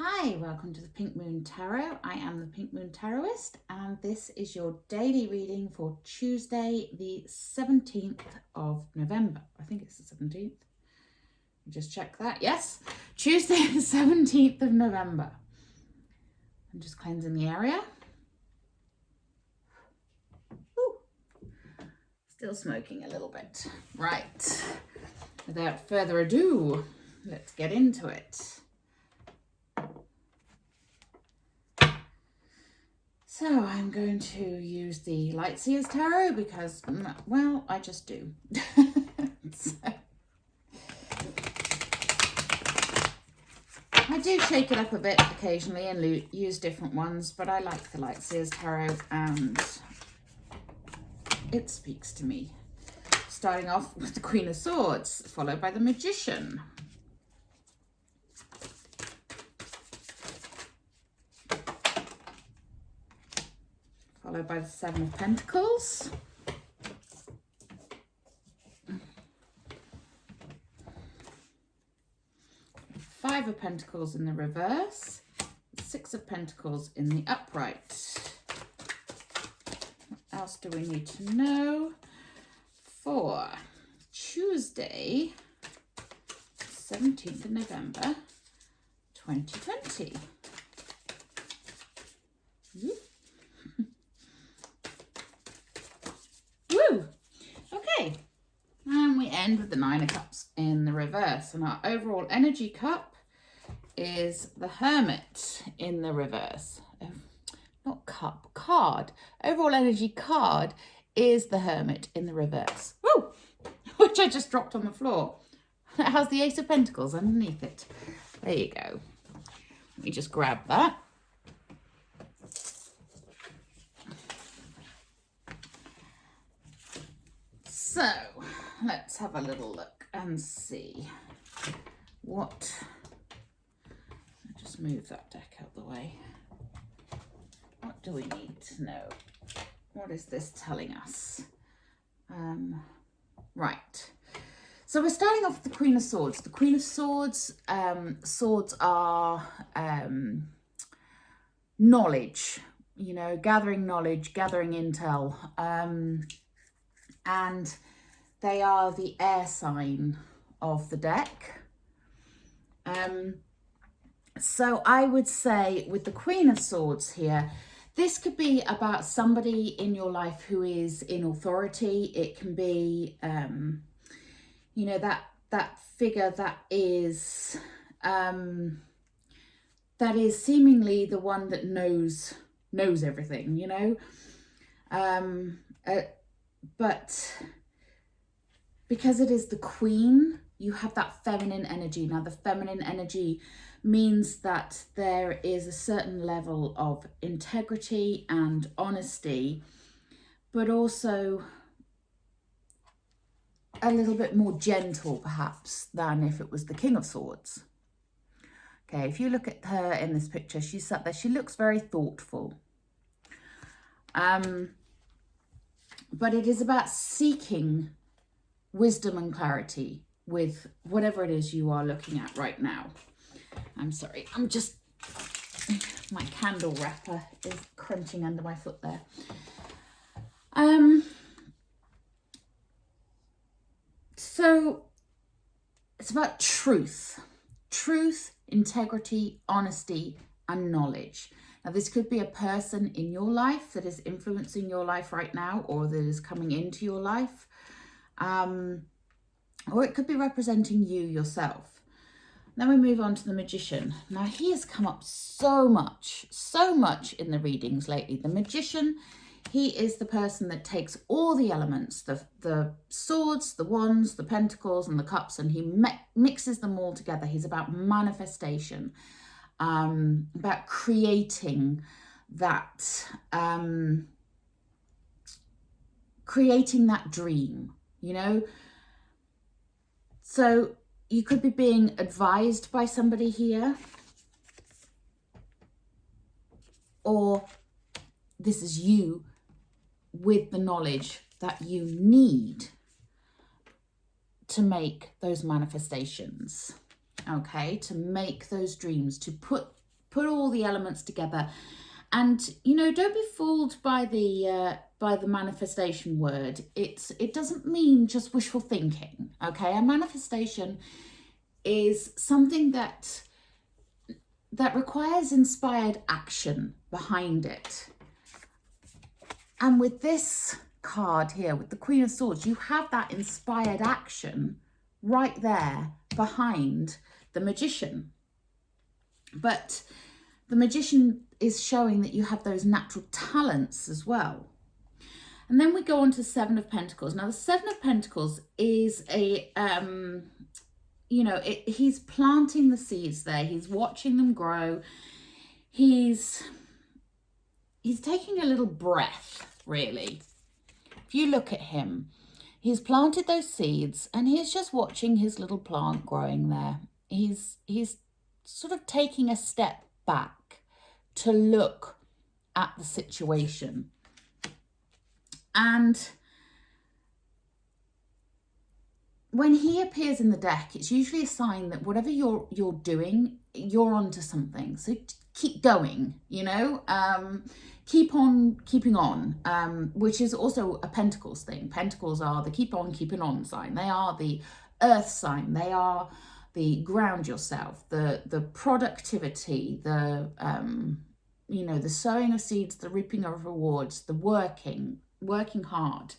Hi, welcome to the Pink Moon Tarot. I am the Pink Moon Tarotist, and this is your daily reading for Tuesday, the 17th of November. I think it's the 17th. Just check that. Yes, Tuesday, the 17th of November. I'm just cleansing the area. Ooh. Still smoking a little bit. Right. Without further ado, let's get into it. So I'm going to use the Lightseers Tarot because, well, I just do. So, I do shake it up a bit occasionally and use different ones, but I like the Lightseers Tarot and it speaks to me. Starting off with the Queen of Swords, followed by the Magician. Followed by the Seven of Pentacles. Five of Pentacles in the reverse. Six of Pentacles in the upright. What else do we need to know for Tuesday, 17th of November, 2020? Woo! Okay, and we end with the Nine of Cups in the reverse, and our overall energy cup is the Hermit in the reverse. Not cup, card. Overall energy card is the Hermit in the reverse. Woo! Which I just dropped on the floor. It has the Ace of Pentacles underneath it. There you go. Let me just grab that. So let's have a little look and see what. I'll just move that deck out of the way. What do we need to know? What is this telling us? Right. So we're starting off with the Queen of Swords. The Queen of Swords, swords are knowledge, you know, gathering knowledge, gathering intel. And they are the air sign of the deck. So I would say with the Queen of Swords here, this could be about somebody in your life who is in authority. It can be, you know, that figure that is seemingly the one that knows everything, you know. But because it is the Queen, you have that feminine energy. Now, the feminine energy means that there is a certain level of integrity and honesty, but also a little bit more gentle, perhaps, than if it was the King of Swords. Okay, if you look at her in this picture, she's sat there. She looks very thoughtful. But it is about seeking wisdom and clarity with whatever it is you are looking at right now. I'm sorry, my candle wrapper is crunching under my foot there. So it's about truth, integrity, honesty, and knowledge. Now, this could be a person in your life that is influencing your life right now, or that is coming into your life. Or it could be representing you yourself. Then we move on to the Magician. Now, he has come up so much in the readings lately. The Magician, he is the person that takes all the elements, the swords, the wands, the pentacles, and the cups, and he mixes them all together. He's about manifestation, about creating that dream, you know. So you could be being advised by somebody here, or this is you with the knowledge that you need to make those manifestations, okay, to make those dreams, to put put all the elements together. And, you know, don't be fooled by the manifestation word. It doesn't mean just wishful thinking, okay? A manifestation is something that requires inspired action behind it. And with this card here, with the Queen of Swords, you have that inspired action right there behind the Magician. But the Magician is showing that you have those natural talents as well. And then we go on to the Seven of Pentacles. Now, the Seven of Pentacles is a, you know, he's planting the seeds there. He's watching them grow. He's taking a little breath, really. If you look at him, he's planted those seeds and he's just watching his little plant growing there. He's sort of taking a step back to look at the situation. And when he appears in the deck, it's usually a sign that whatever you're doing, you're onto something. So keep going, you know, keep on keeping on, which is also a Pentacles thing. Pentacles are the keep on keeping on sign. They are the earth sign. They are the ground yourself, the productivity, the, you know, the sowing of seeds, the reaping of rewards, the working hard.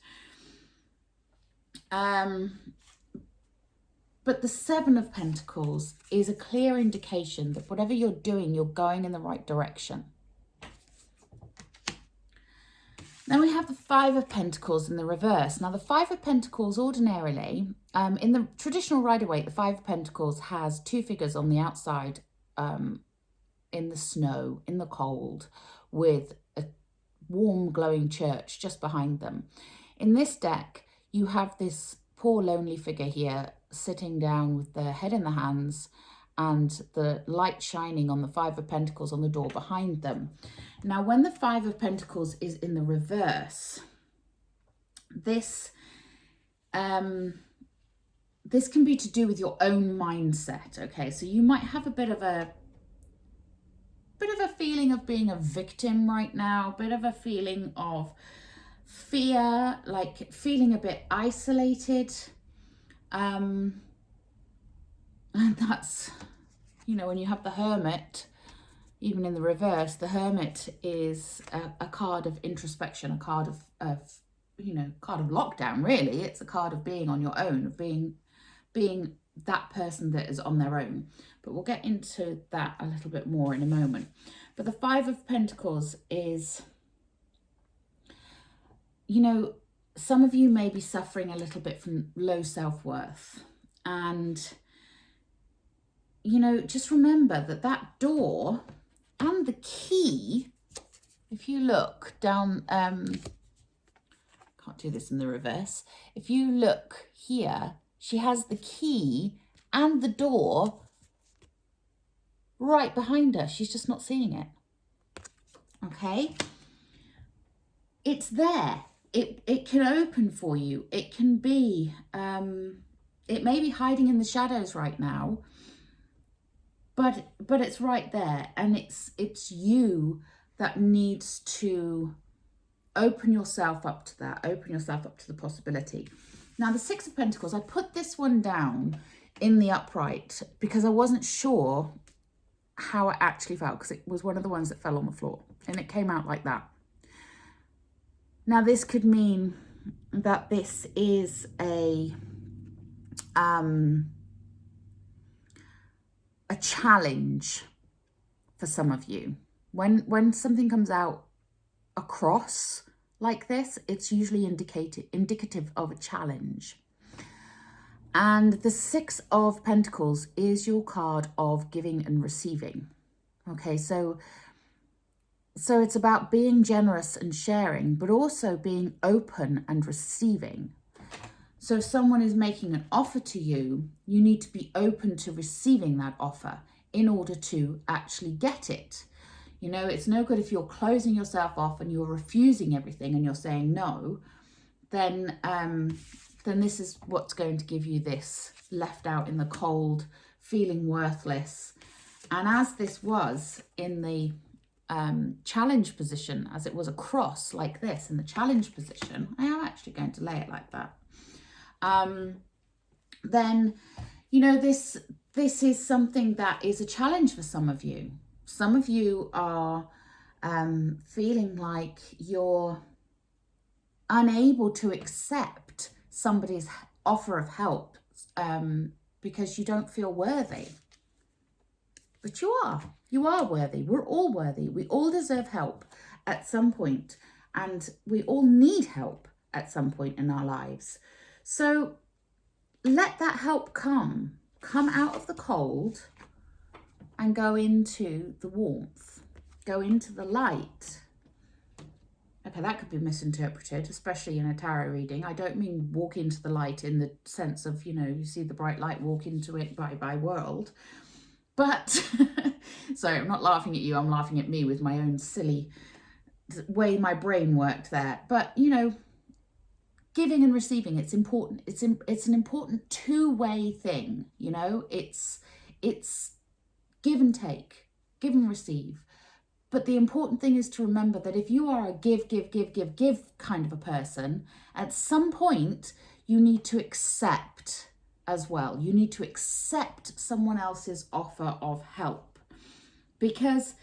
But the Seven of Pentacles is a clear indication that whatever you're doing, you're going in the right direction. Then we have the Five of Pentacles in the reverse. Now, the Five of Pentacles ordinarily, in the traditional Rider-Waite, the Five of Pentacles has two figures on the outside in the snow, in the cold, with a warm, glowing church just behind them. In this deck, you have this poor, lonely figure here sitting down with their head in the hands and the light shining on the Five of Pentacles on the door behind them. Now, when the Five of Pentacles is in the reverse, this this can be to do with your own mindset, okay? So you might have a bit of a feeling of being a victim right now, a bit of a feeling of fear, like feeling a bit isolated. And that's, you know, when you have the Hermit, even in the reverse, the Hermit is a card of introspection, a card of you know, card of lockdown, really. It's a card of being on your own, of being that person that is on their own. But we'll get into that a little bit more in a moment. But the Five of Pentacles is, you know, some of you may be suffering a little bit from low self-worth. And, you know, just remember that that door and the key, if you look down, can't do this in the reverse. If you look here, she has the key and the door right behind her. She's just not seeing it. Okay? It's there. It can open for you. It can be, it may be hiding in the shadows right now, but it's right there, and it's you that needs to open yourself up to that, open yourself up to the possibility. Now, the Six of Pentacles, I put this one down in the upright because I wasn't sure how it actually felt, because it was one of the ones that fell on the floor, and it came out like that. Now, this could mean that this is a challenge for some of you. When something comes out across like this, it's usually indicative of a challenge. And the Six of Pentacles is your card of giving and receiving. Okay, so it's about being generous and sharing, but also being open and receiving. So if someone is making an offer to you, you need to be open to receiving that offer in order to actually get it. You know, it's no good if you're closing yourself off and you're refusing everything and you're saying no, then this is what's going to give you this left out in the cold, feeling worthless, And as this was in the challenge position, as it was across like this in the challenge position, I am actually going to lay it like that. Then, you know, this is something that is a challenge for some of you. Some of you are feeling like you're unable to accept somebody's offer of help because you don't feel worthy. But you are worthy. We're all worthy. We all deserve help at some point, and we all need help at some point in our lives. So let that help come out of the cold and go into the warmth, go into the light. Okay, that could be misinterpreted, especially in a tarot reading. I don't mean walk into the light in the sense of, you know, you see the bright light, walk into it, bye world. But, sorry, I'm not laughing at you, I'm laughing at me with my own silly way my brain worked there. But, you know, giving and receiving, it's important. It's an important two-way thing, you know. It's give and take, give and receive. But the important thing is to remember that if you are a give kind of a person, at some point you need to accept as well. You need to accept someone else's offer of help. Because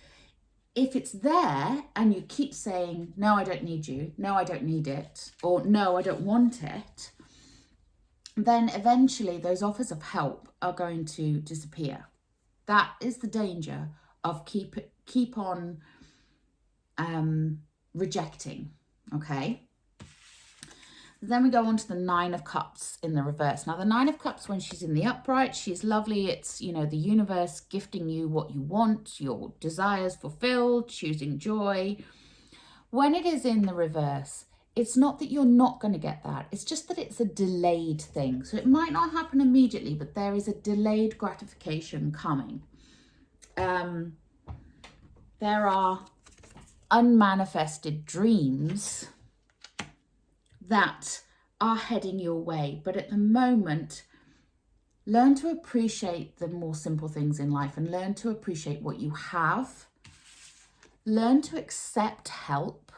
if it's there and you keep saying, no, I don't need you, no, I don't need it, or no, I don't want it, then eventually those offers of help are going to disappear. That is the danger of keep on rejecting, okay? Then we go on to the Nine of Cups in the reverse. Now, the Nine of Cups, when she's in the upright, she's lovely. It's, you know, the universe gifting you what you want, your desires fulfilled, choosing joy. When it is in the reverse, it's not that you're not going to get that. It's just that it's a delayed thing. So it might not happen immediately, but there is a delayed gratification coming. There are unmanifested dreams that are heading your way. But at the moment, learn to appreciate the more simple things in life and learn to appreciate what you have. Learn to accept help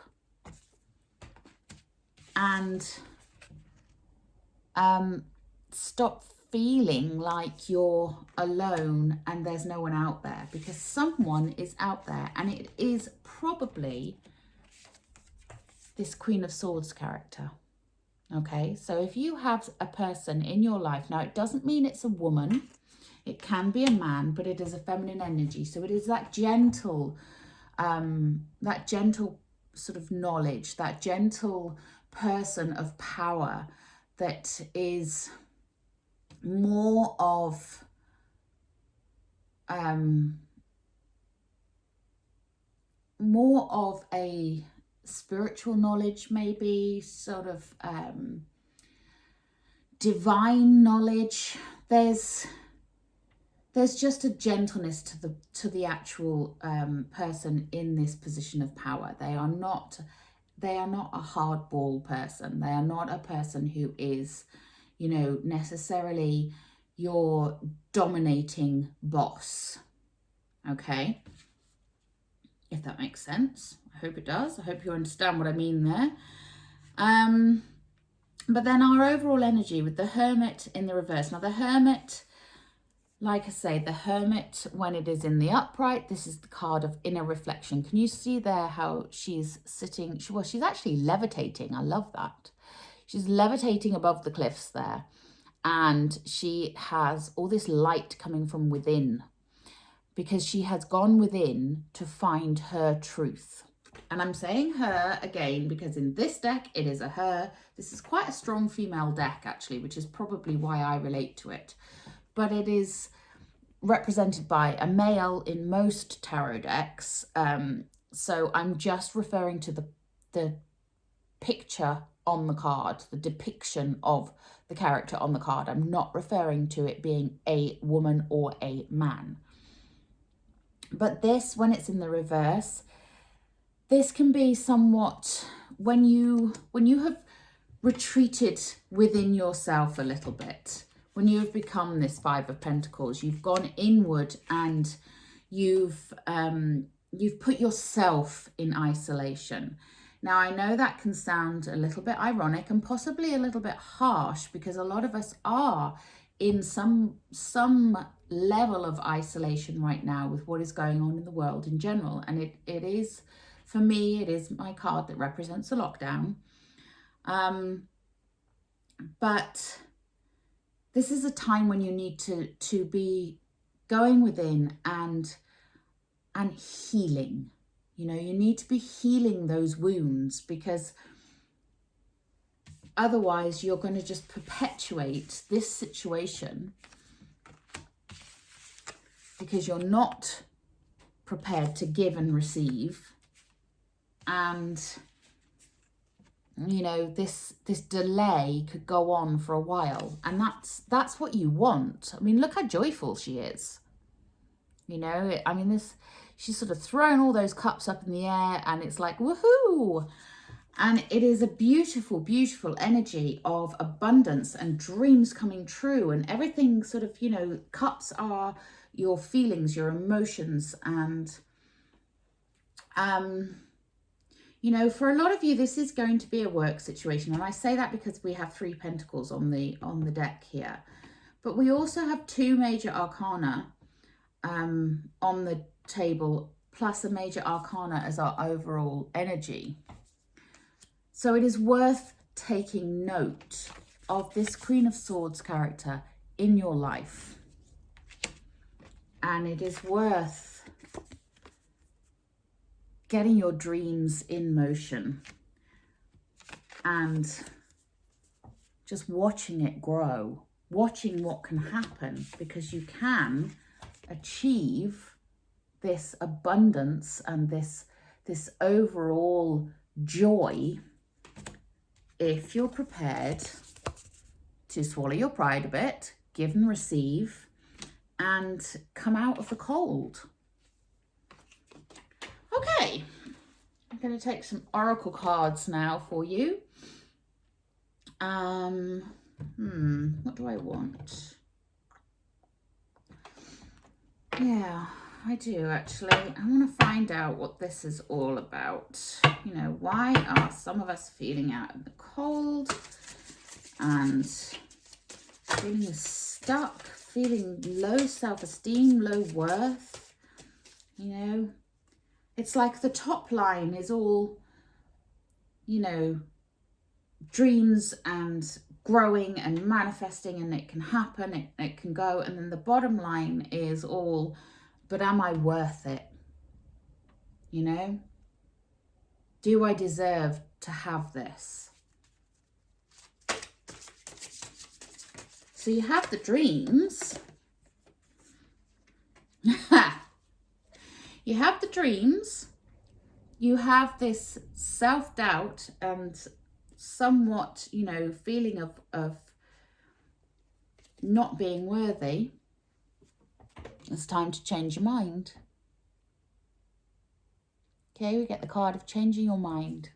and stop feeling like you're alone and there's no one out there, because someone is out there, and it is probably this Queen of Swords character. Okay, so if you have a person in your life, now it doesn't mean it's a woman, it can be a man, but it is a feminine energy. So it is that gentle sort of knowledge, that gentle person of power that is more of a spiritual knowledge, maybe sort of divine knowledge. There's just a gentleness to the actual person in this position of power. They are not a hardball person. They are not a person who is, you know, necessarily your dominating boss. Okay, if that makes sense. I hope it does. I hope you understand what I mean there. But then our overall energy with the Hermit in the reverse. Now the Hermit, like I say, the Hermit, when it is in the upright, this is the card of inner reflection. Can you see there how she's sitting? Well, she's actually levitating. I love that. She's levitating above the cliffs there. And she has all this light coming from within, because she has gone within to find her truth. And I'm saying her again because in this deck, it is a her. This is quite a strong female deck, actually, which is probably why I relate to it. But it is represented by a male in most tarot decks. So I'm just referring to the picture on the card, the depiction of the character on the card. I'm not referring to it being a woman or a man. But this, when it's in the reverse, this can be somewhat when you have retreated within yourself a little bit, when you have become this Five of Pentacles, you've gone inward and You've put yourself in isolation. Now, I know that can sound a little bit ironic and possibly a little bit harsh, because a lot of us are in some level of isolation right now with what is going on in the world in general. And it is, for me, it is my card that represents a lockdown. But this is a time when you need to be going within and healing. You know, you need to be healing those wounds, because otherwise you're going to just perpetuate this situation, because you're not prepared to give and receive. And, you know, this delay could go on for a while, and that's what you want. I mean, look how joyful she is. You know, I mean, she's sort of thrown all those cups up in the air, and it's like, woohoo! And it is a beautiful, beautiful energy of abundance and dreams coming true, and everything sort of, you know, cups are your feelings, your emotions. And, you know, for a lot of you, this is going to be a work situation. And I say that because we have 3 pentacles on the deck here. But we also have 2 major arcana on the table, plus a major arcana as our overall energy. So it is worth taking note of this Queen of Swords character in your life. And it is worth getting your dreams in motion and just watching it grow, watching what can happen, because you can achieve this abundance and this overall joy if you're prepared to swallow your pride a bit, give and receive, and come out of the cold. Okay, I'm going to take some oracle cards now for you. What do I want? Yeah, I do actually. I want to find out what this is all about. You know, why are some of us feeling out in the cold and feeling stuck, feeling low self-esteem, low worth? You know, it's like the top line is all, you know, dreams and growing and manifesting, and it can happen, it can go, and then the bottom line is all, but am I worth it? You know, do I deserve to have this? So you have the dreams. You have the dreams. You have this self-doubt and somewhat, you know, feeling of not being worthy. It's time to change your mind. Okay, we get the card of changing your mind.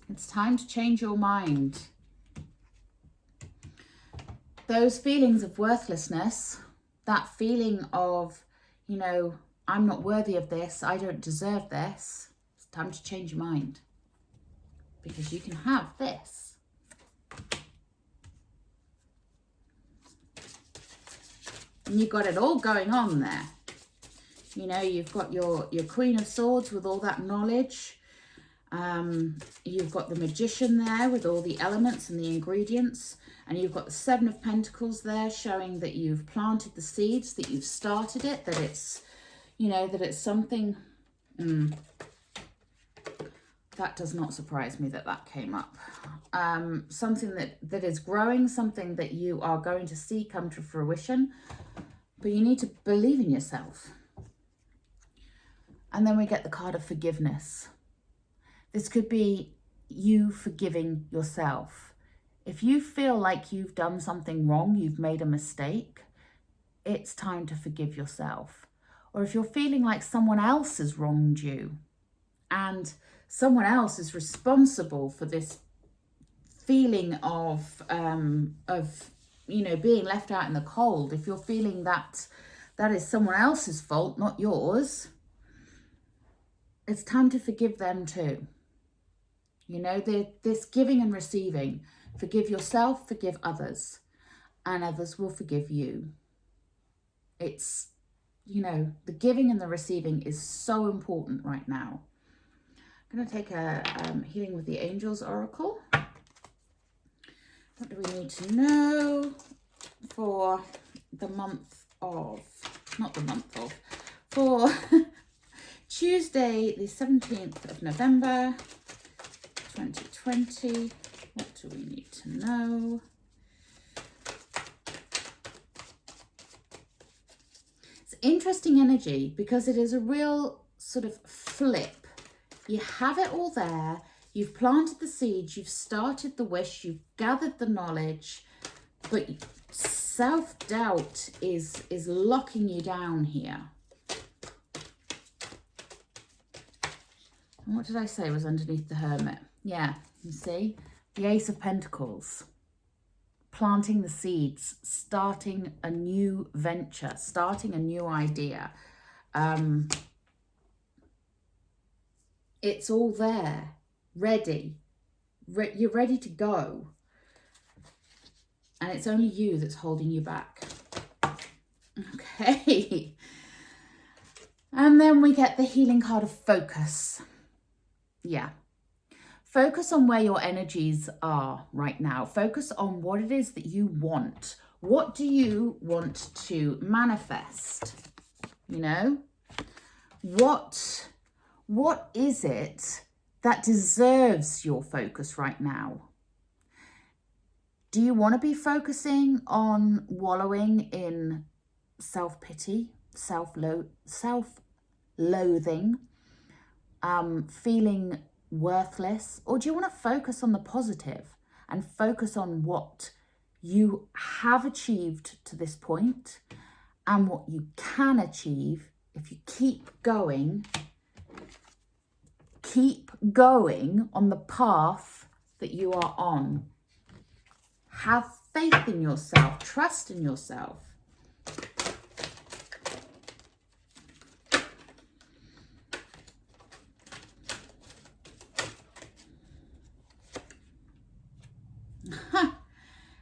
It's time to change your mind. Those feelings of worthlessness, that feeling of, you know, I'm not worthy of this, I don't deserve this. It's time to change your mind, because you can have this. And you've got it all going on there. You know, you've got your Queen of Swords with all that knowledge. You've got the Magician there with all the elements and the ingredients. And you've got the 7 of Pentacles there, showing that you've planted the seeds, that you've started it, that it's, you know, that it's something... That does not surprise me that came up. Something that is growing, something that you are going to see come to fruition. But you need to believe in yourself. And then we get the card of forgiveness. This could be you forgiving yourself. If you feel like you've done something wrong, you've made a mistake, it's time to forgive yourself. Or if you're feeling like someone else has wronged you and someone else is responsible for this feeling of you know, being left out in the cold, if you're feeling that that is someone else's fault, not yours. It's time to forgive them too. You know, this giving and receiving. Forgive yourself, forgive others, and others will forgive you. It's, you know, the giving and the receiving is so important right now. I'm going to take a Healing with the Angels Oracle. What do we need to know for the month of, not the month of, for Tuesday, the 17th of November, 2020. What do we need to know? It's interesting energy because it is a real sort of flip. You have it all there. You've planted the seeds. You've started the wish. You've gathered the knowledge. But self-doubt is locking you down here. And what did I say was underneath the Hermit? Yeah, you see? The Ace of Pentacles. Planting the seeds, starting a new venture, starting a new idea. It's all there, ready. You're ready to go. And it's only you that's holding you back. Okay. And then we get the healing card of focus. Yeah. Focus on where your energies are right now. Focus on what it is that you want. What do you want to manifest? You know? What is it that deserves your focus right now? Do you want to be focusing on wallowing in self-pity, self-loathing, feeling worthless? Or do you want to focus on the positive and focus on what you have achieved to this point and what you can achieve if you keep going on the path that you are on? Have faith in yourself, trust in yourself.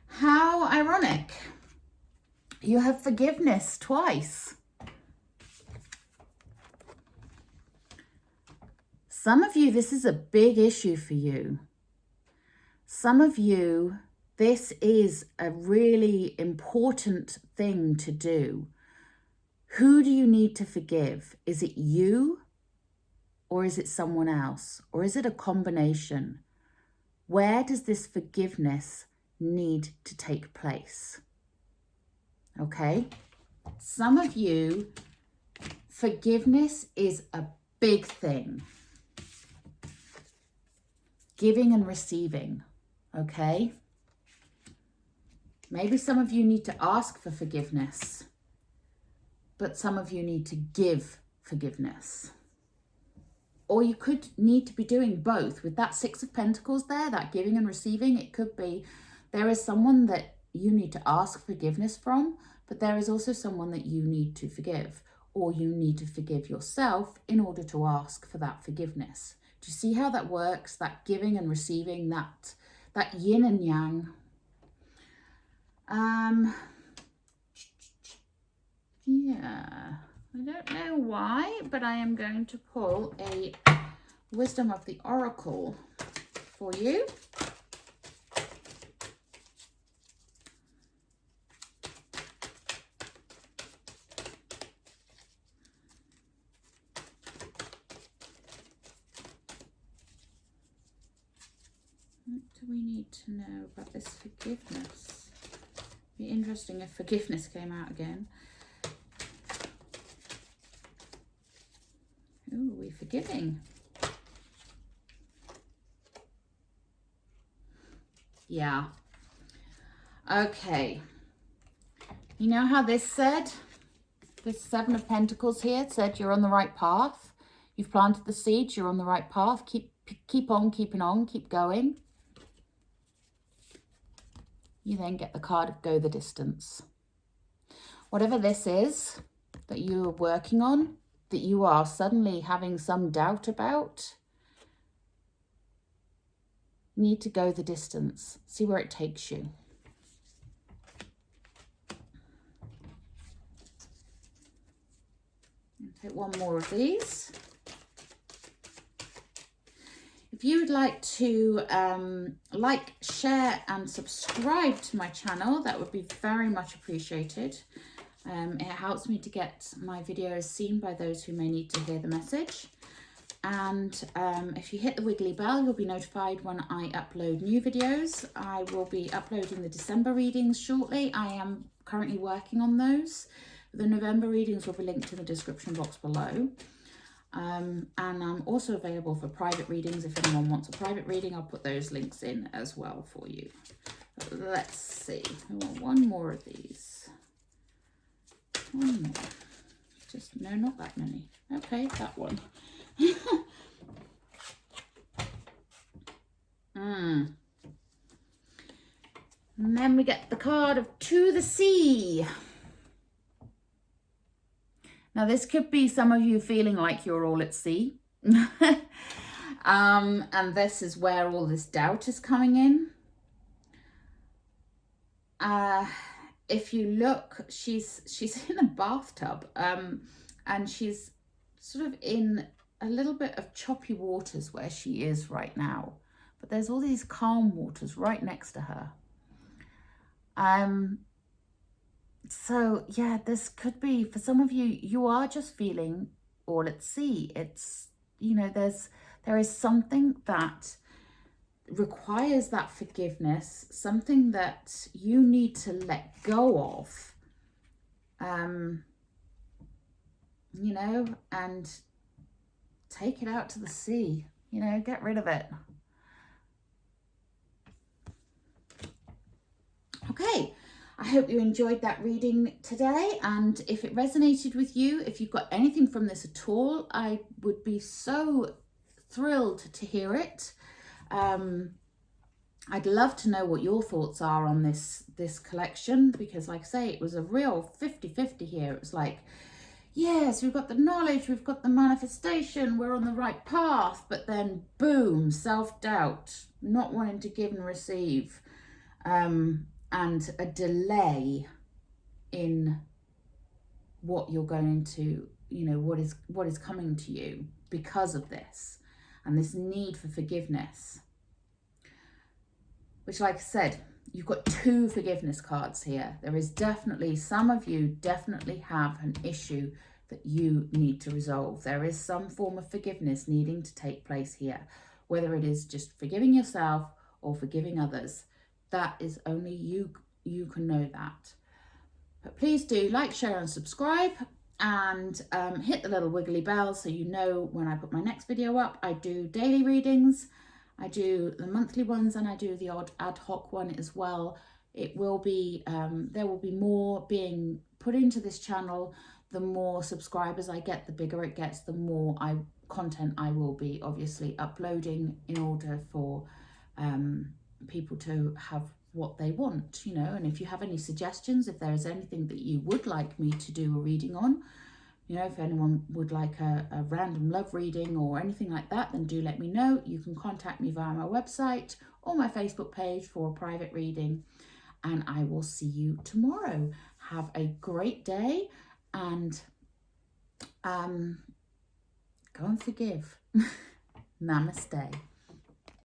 How ironic. You have forgiveness twice. Some of you, this is a big issue for you. Some of you, this is a really important thing to do. Who do you need to forgive? Is it you? Or is it someone else? Or is it a combination? Where does this forgiveness need to take place? Okay? Some of you, forgiveness is a big thing. Giving and receiving, okay? Maybe some of you need to ask for forgiveness, but some of you need to give forgiveness. Or you could need to be doing both. With that Six of Pentacles there, that giving and receiving, it could be there is someone that you need to ask forgiveness from, but there is also someone that you need to forgive, or you need to forgive yourself in order to ask for that forgiveness. Do you see how that works? That giving and receiving, that yin and yang. Yeah, I don't know why, but I am going to pull a Wisdom of the Oracle for you. What do we need to know about this forgiveness? Be interesting if forgiveness came out again. Ooh, we're forgiving. Yeah. Okay. You know how this said? This Seven of Pentacles here said you're on the right path. You've planted the seeds. You're on the right path. Keep on keeping on. Keep going. You then get the card of Go the Distance. Whatever this is, that you are working on, that you are suddenly having some doubt about, you need to go the distance. See where it takes you. Take one more of these. If you would like to like, share and subscribe to my channel, that would be very much appreciated. It helps me to get my videos seen by those who may need to hear the message. And if you hit the wiggly bell, you'll be notified when I upload new videos. I will be uploading the December readings shortly. I am currently working on those. The November readings will be linked in the description box below. And I'm also available for private readings. If anyone wants a private reading, I'll put those links in as well for you. Let's see. I want one more of these. One more. Just, no, not that many. Okay, that one. And then we get the card of To the Sea. Now, this could be some of you feeling like you're all at sea. And this is where all this doubt is coming in. If you look, she's in a bathtub, and she's sort of in a little bit of choppy waters where she is right now. But there's all these calm waters right next to her. So yeah, this could be, for some of you, you are just feeling all at sea. It's, you know, there is something that requires that forgiveness, something that you need to let go of, you know, and take it out to the sea, you know, get rid of it. Okay. I hope you enjoyed that reading today, and if it resonated with you, if you've got anything from this at all, I would be so thrilled to hear it. I'd love to know what your thoughts are on this collection, because like I say, it was a real 50-50 here. It was like, yes, we've got the knowledge, we've got the manifestation, we're on the right path, but then boom, self-doubt, not wanting to give and receive, and a delay in what you're going to, you know, what is coming to you because of this, and this need for forgiveness, which, like I said, you've got two forgiveness cards here. There is definitely, some of you definitely have an issue that you need to resolve. There is some form of forgiveness needing to take place here, whether it is just forgiving yourself or forgiving others. That is only you can know that. But please do like, share and subscribe, and hit the little wiggly bell so you know when I put my next video up. I do daily readings, I do the monthly ones, and I do the odd ad hoc one as well. It will be there will be more being put into this channel. The more subscribers I get, the bigger it gets, the more content I will be obviously uploading, in order for people to have what they want, you know. And if you have any suggestions, if there is anything that you would like me to do a reading on, you know, if anyone would like a random love reading or anything like that, then do let me know. You can contact me via my website or my Facebook page for a private reading, and I will see you tomorrow. Have a great day, and go and forgive. Namaste.